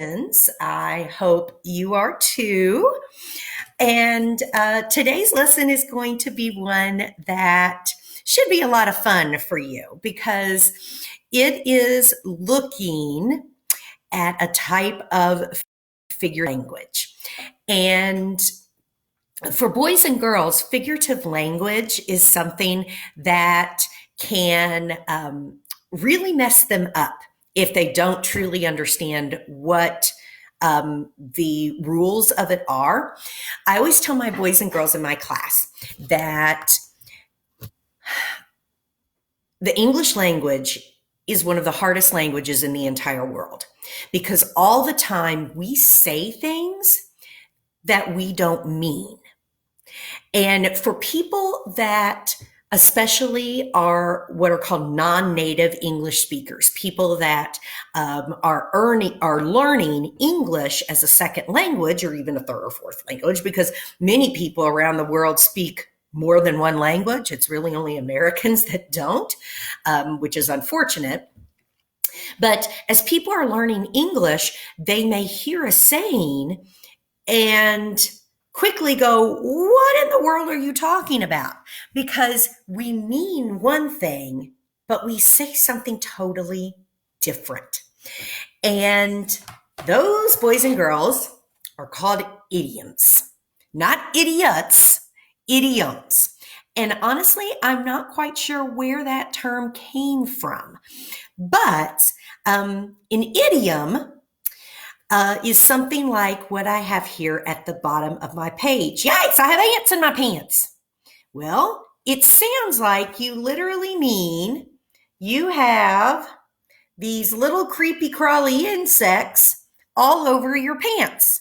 I hope you are too. And today's lesson is going to be one that should be a lot of fun for you because it is looking at a type of figure language. And for boys and girls, figurative language is something that can really mess them up if they don't truly understand what the rules of it are. I always tell my boys and girls in my class that the English language is one of the hardest languages in the entire world because all the time we say things that we don't mean. And for people that especially are what are called non-native English speakers, people that are learning English as a second language or even a third or fourth language, because many people around the world speak more than one language. It's really only Americans that don't, which is unfortunate. But as people are learning English, they may hear a saying and quickly go, what in the world are you talking about? Because we mean one thing, but we say something totally different. And those boys and girls are called idioms, not idiots, idioms. And honestly, I'm not quite sure where that term came from. But an idiom is something like what I have here at the bottom of my page. Yikes, I have ants in my pants. Well, it sounds like you literally mean you have these little creepy crawly insects all over your pants.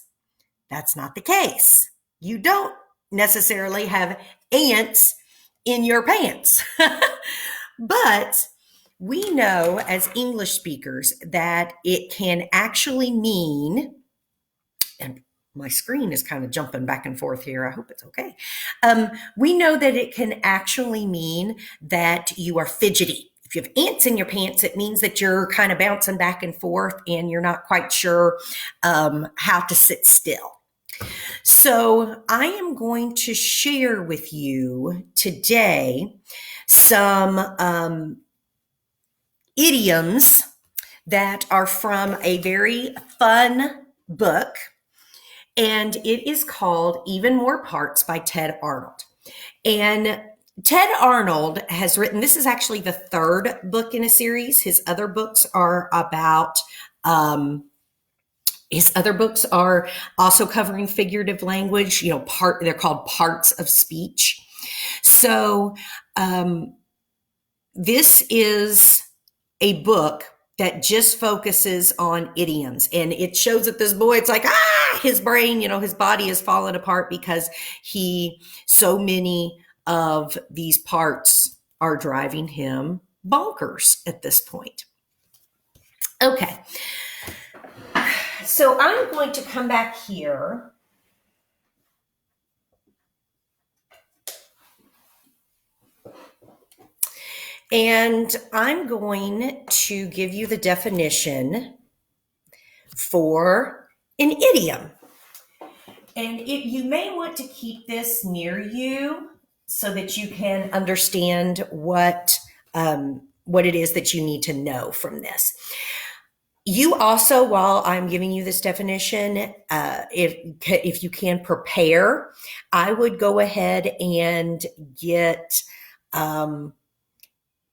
That's not the case. You don't necessarily have ants in your pants. But we know as English speakers that it can actually mean, and my screen is kind of jumping back and forth here. I hope it's okay. We know that it can actually mean that you are fidgety. If you have ants in your pants, it means that you're kind of bouncing back and forth and you're not quite sure how to sit still. So I am going to share with you today some idioms that are from a very fun book, and it is called Even More Parts by Ted Arnold. And Ted Arnold has written, this is actually the third book in a series. His other books are also covering figurative language, they're called parts of speech. So this is a book that just focuses on idioms. And it shows that this boy, it's like, his brain, his body is falling apart because so many of these parts are driving him bonkers at this point. Okay. So I'm going to come back here. And I'm going to give you the definition for an idiom. And you may want to keep this near you so that you can understand what it is that you need to know from this. You also, while I'm giving you this definition, if you can prepare, I would go ahead and get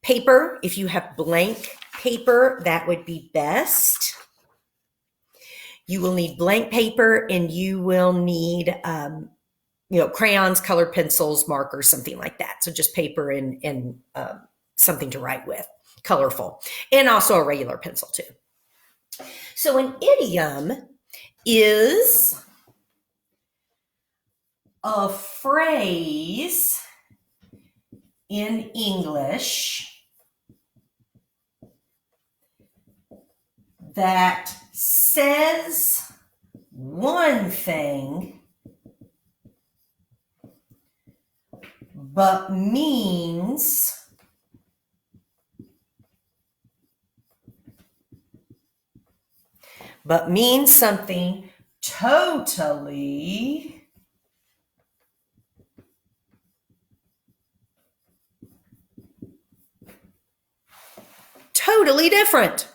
paper. If you have blank paper, that would be best. You will need blank paper and you will need, crayons, colored pencils, markers, something like that. So just paper and something to write with, colorful, and also a regular pencil too. So an idiom is a phrase in English that says one thing but means but means something totally different.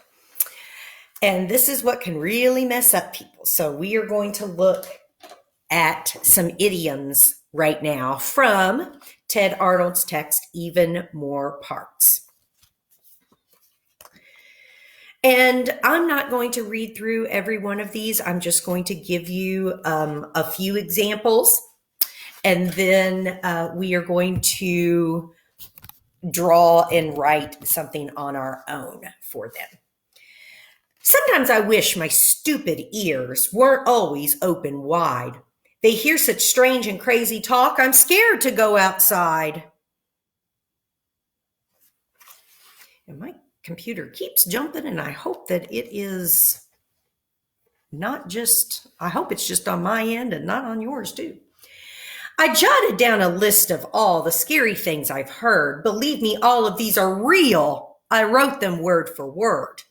And this is what can really mess up people. So we are going to look at some idioms right now from Ted Arnold's text, Even More Parts. And I'm not going to read through every one of these. I'm just going to give you a few examples. And then we are going to draw and write something on our own for them. Sometimes I wish my stupid ears weren't always open wide. They hear such strange and crazy talk, I'm scared to go outside. And my computer keeps jumping, and I hope that it is not just, I hope it's just on my end and not on yours too. I jotted down a list of all the scary things I've heard. Believe me, all of these are real. I wrote them word for word.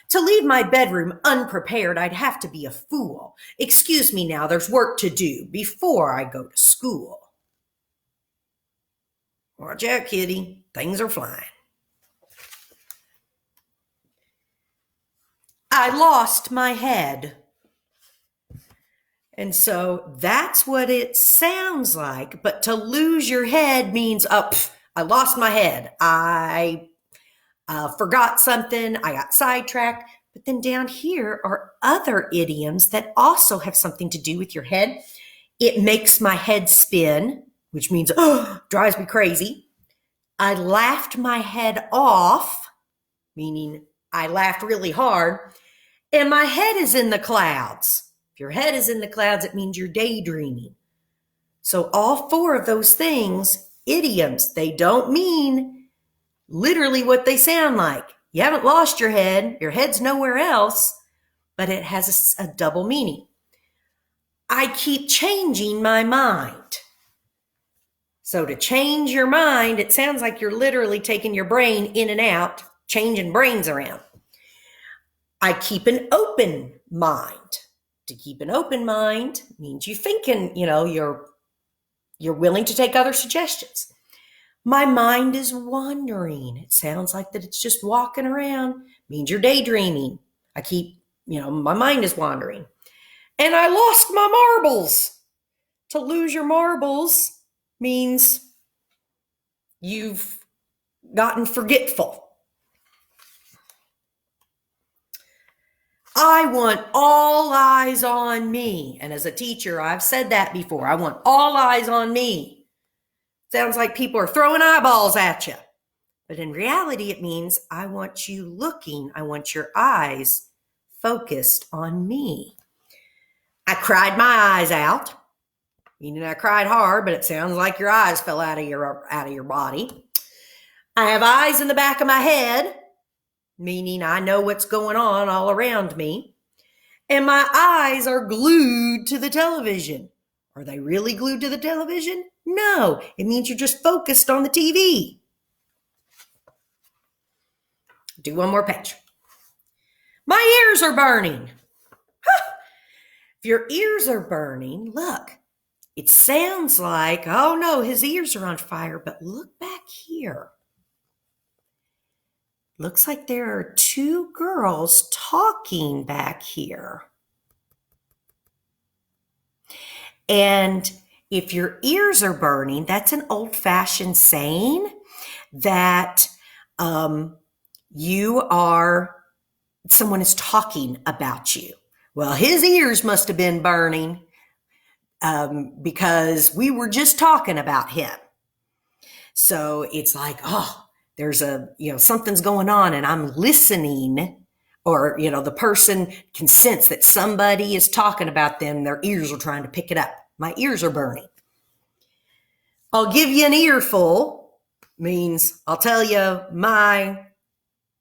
To leave my bedroom unprepared, I'd have to be a fool. Excuse me now, there's work to do before I go to school. Watch out, kitty. Things are flying. I lost my head. And so that's what it sounds like. But to lose your head means, I lost my head. I forgot something. I got sidetracked. But then down here are other idioms that also have something to do with your head. It makes my head spin, which means, drives me crazy. I laughed my head off, meaning I laughed really hard. And my head is in the clouds. If your head is in the clouds, it means you're daydreaming. So all four of those things, idioms, they don't mean literally what they sound like. You haven't lost your head's nowhere else, but it has a double meaning. I keep changing my mind. So to change your mind, it sounds like you're literally taking your brain in and out, changing brains around. I keep an open mind. To keep an open mind means you thinking, you're willing to take other suggestions. My mind is wandering. It sounds like that it's just walking around. Means you're daydreaming. I keep, my mind is wandering. And I lost my marbles. To lose your marbles means you've gotten forgetful. I want all eyes on me. And as a teacher, I've said that before. I want all eyes on me. Sounds like people are throwing eyeballs at you. But in reality, it means I want you looking. I want your eyes focused on me. I cried my eyes out. Meaning I cried hard, but it sounds like your eyes fell out of your body. I have eyes in the back of my head. Meaning I know what's going on all around me. And my eyes are glued to the television. Are they really glued to the television? No, it means you're just focused on the TV. Do one more page. My ears are burning. If your ears are burning, look, it sounds like, oh no, his ears are on fire, but look back here. Looks like there are two girls talking back here. And if your ears are burning, that's an old-fashioned saying that someone is talking about you. Well, his ears must have been burning because we were just talking about him. So it's like, there's something's going on and I'm listening, or, the person can sense that somebody is talking about them. Their ears are trying to pick it up. My ears are burning. I'll give you an earful means I'll tell you my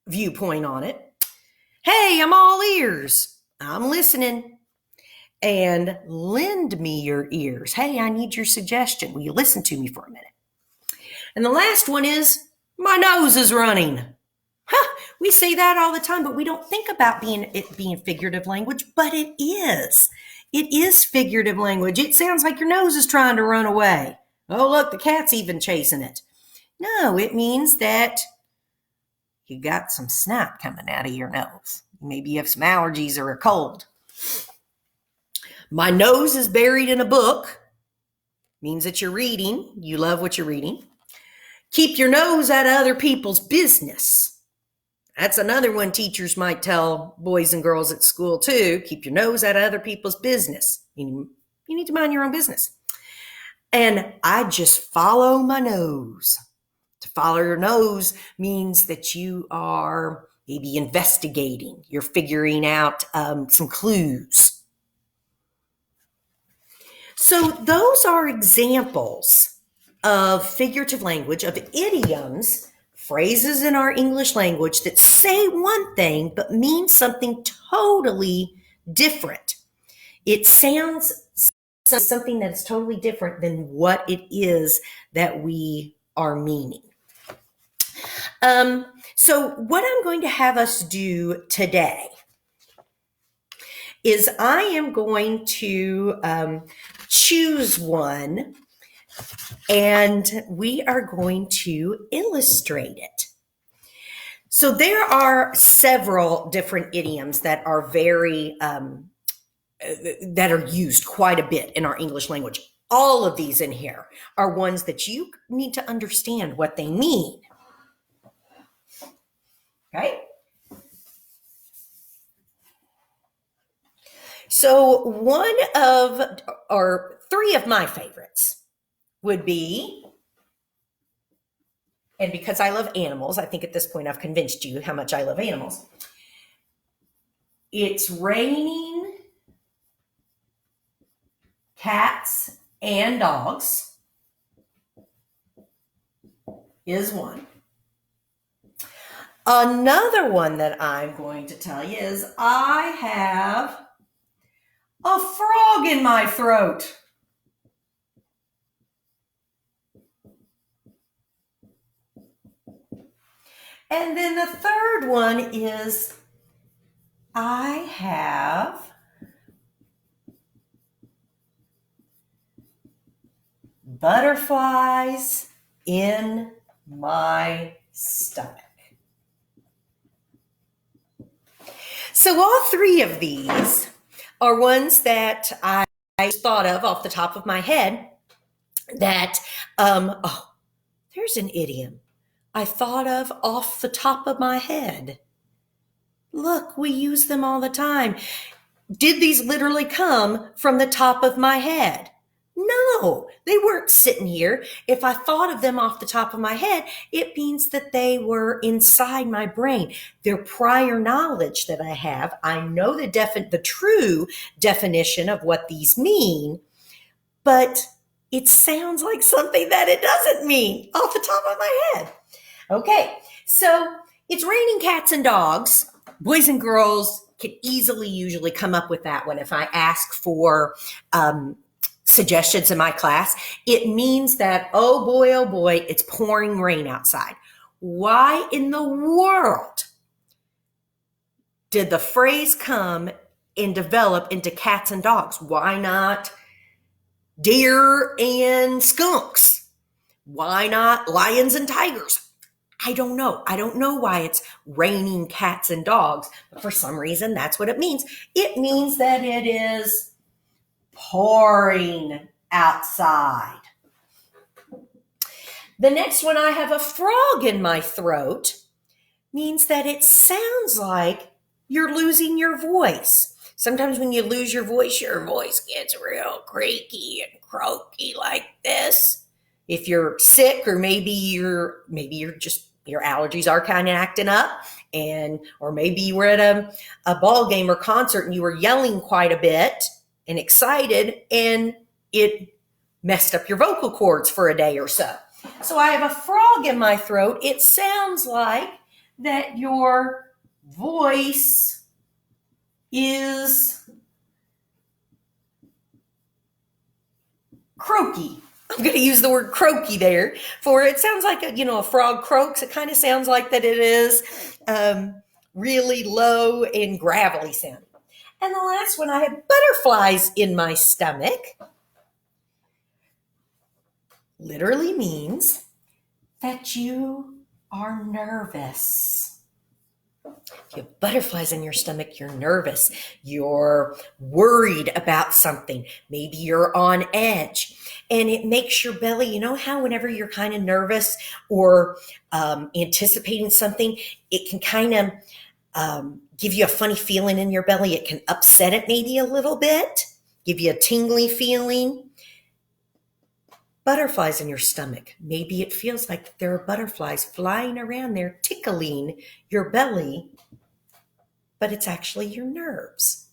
viewpoint on it. Hey, I'm all ears. I'm listening. And lend me your ears. Hey, I need your suggestion. Will you listen to me for a minute? And the last one is, my nose is running. We say that all the time, but we don't think about it being figurative language, but it is. It is figurative language. It sounds like your nose is trying to run away. Oh, look, the cat's even chasing it. No, it means that you got some snot coming out of your nose. Maybe you have some allergies or a cold. My nose is buried in a book. Means that you're reading. You love what you're reading. Keep your nose out of other people's business. That's another one teachers might tell boys and girls at school too. Keep your nose out of other people's business. You need to mind your own business. And I just follow my nose. To follow your nose means that you are maybe investigating. You're figuring out some clues. So those are examples of figurative language, of idioms, phrases in our English language that say one thing but mean something totally different. It sounds something that's totally different than what it is that we are meaning. So what I'm going to have us do today is I am going to choose one and we are going to illustrate it. So there are several different idioms that are that are used quite a bit in our English language. All of these in here are ones that you need to understand what they mean. Okay? So three of my favorites would be, and because I love animals, I think at this point I've convinced you how much I love animals. It's raining cats and dogs is one. Another one that I'm going to tell you is I have a frog in my throat. And then the third one is I have butterflies in my stomach. So all three of these are ones that I thought of off the top of my head that, there's an idiom I thought of off the top of my head. Look, we use them all the time. Did these literally come from the top of my head? No, they weren't sitting here. If I thought of them off the top of my head, it means that they were inside my brain. They're prior knowledge that I have. I know the true definition of what these mean, but it sounds like something that it doesn't mean off the top of my head. Okay, so it's raining cats and dogs. Boys and girls can usually come up with that one if I ask for suggestions in my class. It means that, oh boy, it's pouring rain outside. Why in the world did the phrase come and develop into cats and dogs? Why not deer and skunks? Why not lions and tigers? I don't know. I don't know why it's raining cats and dogs, but for some reason, that's what it means. It means that it is pouring outside. The next one, I have a frog in my throat, means that it sounds like you're losing your voice. Sometimes when you lose your voice gets real creaky and croaky like this. If you're sick, or maybe you're just, your allergies are kind of acting up, or maybe you were at a ball game or concert and you were yelling quite a bit and excited, and it messed up your vocal cords for a day or so. So I have a frog in my throat. It sounds like that your voice is croaky. I'm going to use the word croaky there for it. Sounds like a frog croaks. It kind of sounds like that it is really low and gravelly sound. And the last one, I have butterflies in my stomach. Literally means that you are nervous. If you have butterflies in your stomach, you're nervous. You're worried about something. Maybe you're on edge. And it makes your belly, you know how whenever you're kind of nervous or anticipating something, it can kind of give you a funny feeling in your belly. It can upset it maybe a little bit, give you a tingly feeling. Butterflies in your stomach. Maybe it feels like there are butterflies flying around there tickling your belly, but it's actually your nerves.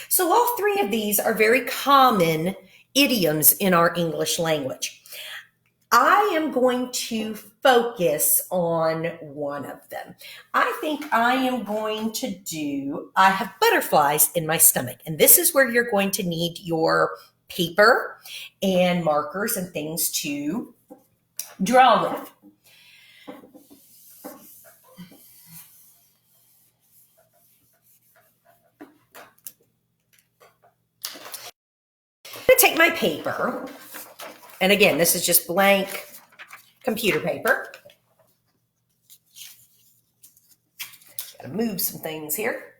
So all three of these are very common idioms in our English language. I am going to focus on one of them. I think I am going to do, I have butterflies in my stomach. And this is where you're going to need your paper and markers and things to draw with. I'm going to take my paper, and again, this is just blank computer paper. Got to move some things here.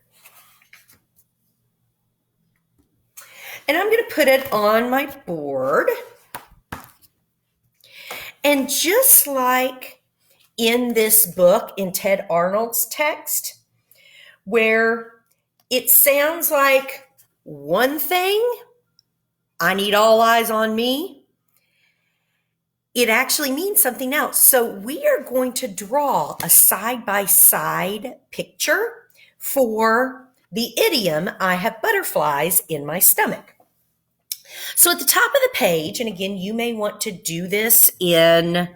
And I'm going to put it on my board. And just like in this book, in Ted Arnold's text, where it sounds like one thing, I need all eyes on me, it actually means something else. So we are going to draw a side-by-side picture for the idiom, I have butterflies in my stomach. So at the top of the page, and again, you may want to do this in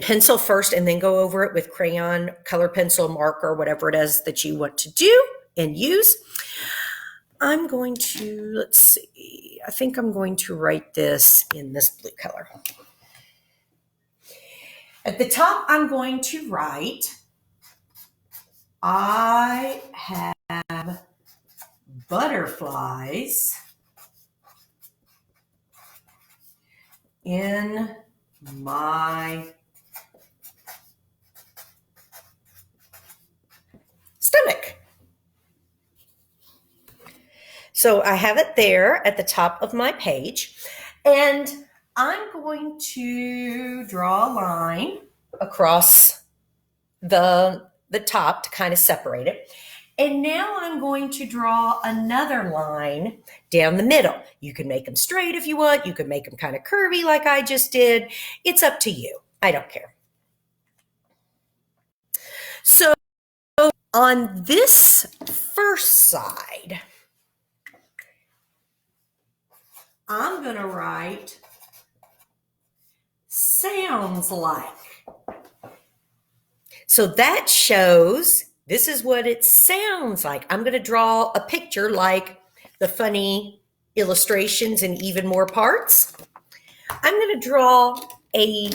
pencil first and then go over it with crayon, color pencil, marker, whatever it is that you want to do and use. I'm going to, let's see, I think I'm going to write this in this blue color. At the top, I'm going to write, I have butterflies in my stomach. So I have it there at the top of my page, and I'm going to draw a line across the top to kind of separate it. And now I'm going to draw another line down the middle. You can make them straight if you want. You can make them kind of curvy like I just did. It's up to you. I don't care. So on this first side, I'm going to write sounds like. So that shows this is what it sounds like. I'm going to draw a picture like the funny illustrations in Even More Parts. I'm going to draw a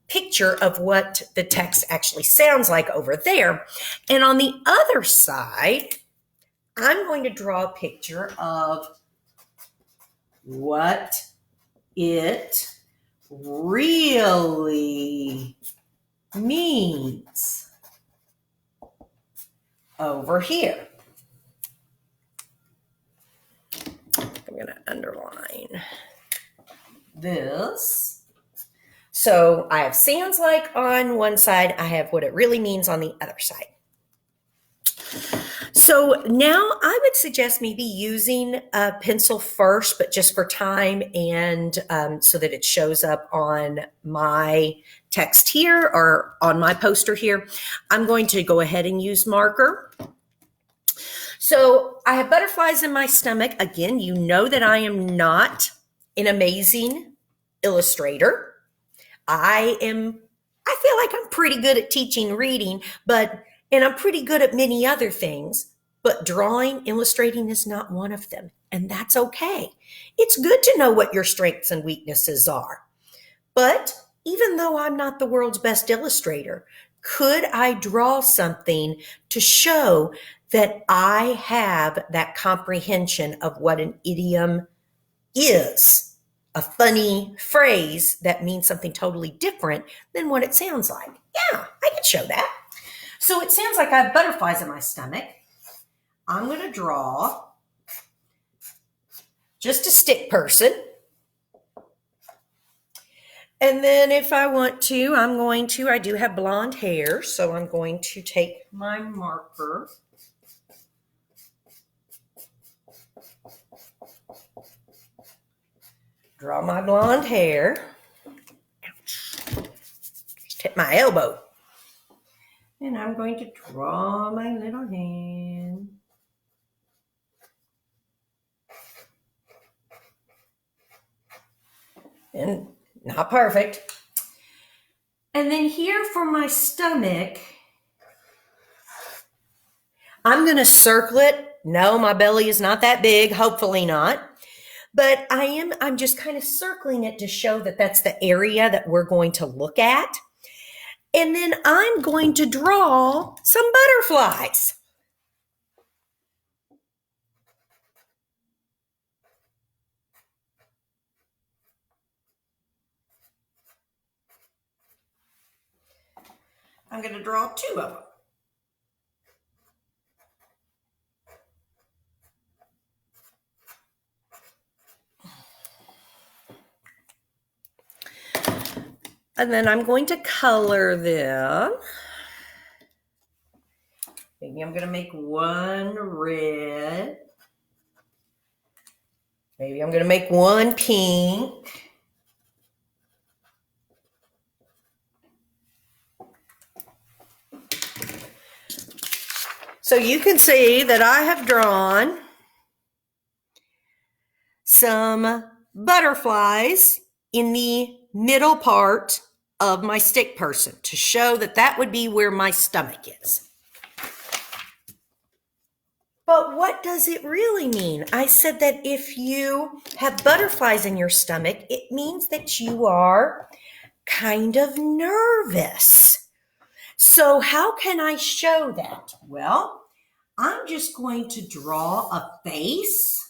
picture of what the text actually sounds like over there. And on the other side, I'm going to draw a picture of what it really means over here. I'm going to underline this. So I have sounds like on one side, I have what it really means on the other side. So now I would suggest maybe using a pencil first, but just for time and so that it shows up on my text here or on my poster here. I'm going to go ahead and use marker. So I have butterflies in my stomach. Again, you know that I am not an amazing illustrator. I feel like I'm pretty good at teaching reading, and I'm pretty good at many other things, but drawing, illustrating is not one of them. and that's okay. It's good to know what your strengths and weaknesses are. But even though I'm not the world's best illustrator, could I draw something to show that I have that comprehension of what an idiom is? A funny phrase that means something totally different than what it sounds like. Yeah, I can show that. So it sounds like I have butterflies in my stomach. I'm going to draw just a stick person. And then if I want to, I do have blonde hair, so I'm going to take my marker. Draw my blonde hair. Ouch. Just hit my elbow. And I'm going to draw my little hand. And not perfect. And then here for my stomach, I'm going to circle it. No, my belly is not that big. Hopefully not. But I'm just kind of circling it to show that that's the area that we're going to look at. And then I'm going to draw some butterflies. I'm going to draw 2 of them. And then I'm going to color them. Maybe I'm going to make one red. Maybe I'm going to make one pink. So you can see that I have drawn some butterflies in the middle part of my stick person to show that that would be where my stomach is. But what does it really mean? I said that if you have butterflies in your stomach, it means that you are kind of nervous. So how can I show that? Well, I'm just going to draw a face.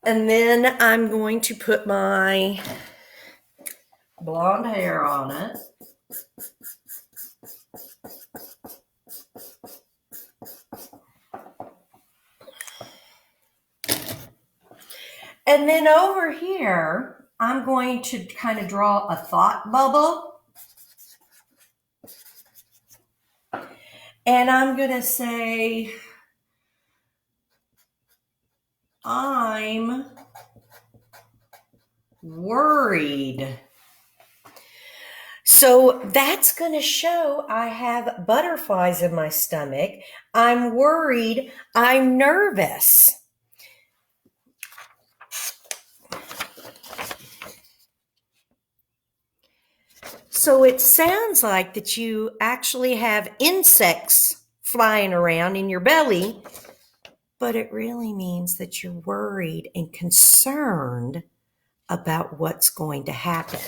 And then I'm going to put my blonde hair on it. And then over here, I'm going to kind of draw a thought bubble. And I'm going to say, I'm worried. So that's going to show I have butterflies in my stomach. I'm worried. I'm nervous. So it sounds like that you actually have insects flying around in your belly, but it really means that you're worried and concerned about what's going to happen.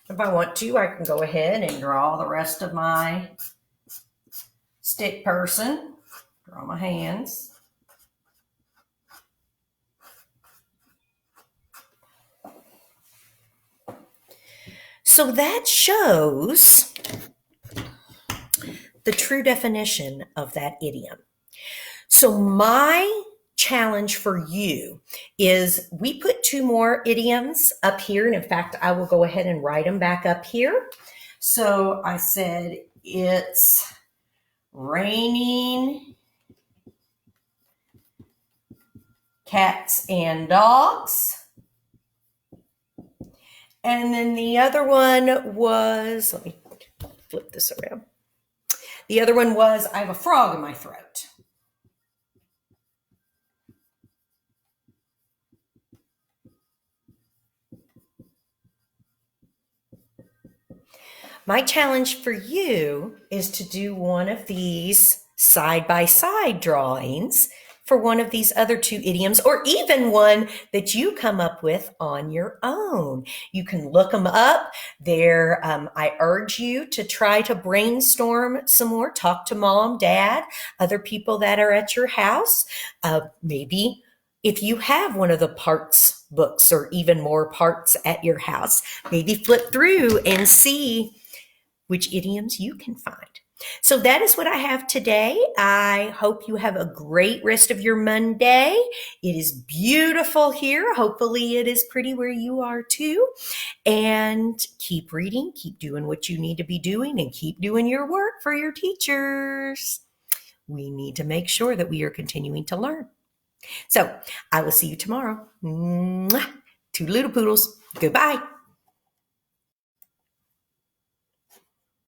If I want to, I can go ahead and draw the rest of my stick person. Draw my hands. So that shows the true definition of that idiom. So my challenge for you is we put 2 more idioms up here. And in fact, I will go ahead and write them back up here. So I said it's raining cats and dogs. And then the other one was, let me flip this around. The other one was, I have a frog in my throat. My challenge for you is to do one of these side-by-side drawings for one of these other two idioms, or even one that you come up with on your own. You can look them up. I urge you to try to brainstorm some more. Talk to mom, dad, other people that are at your house. Maybe if you have one of the parts books or even more parts at your house, maybe flip through and see which idioms you can find. So that is what I have today. I hope you have a great rest of your Monday. It is beautiful here. Hopefully it is pretty where you are too. And keep reading, keep doing what you need to be doing, and keep doing your work for your teachers. We need to make sure that we are continuing to learn. So I will see you tomorrow. Mwah. Two little poodles. Goodbye.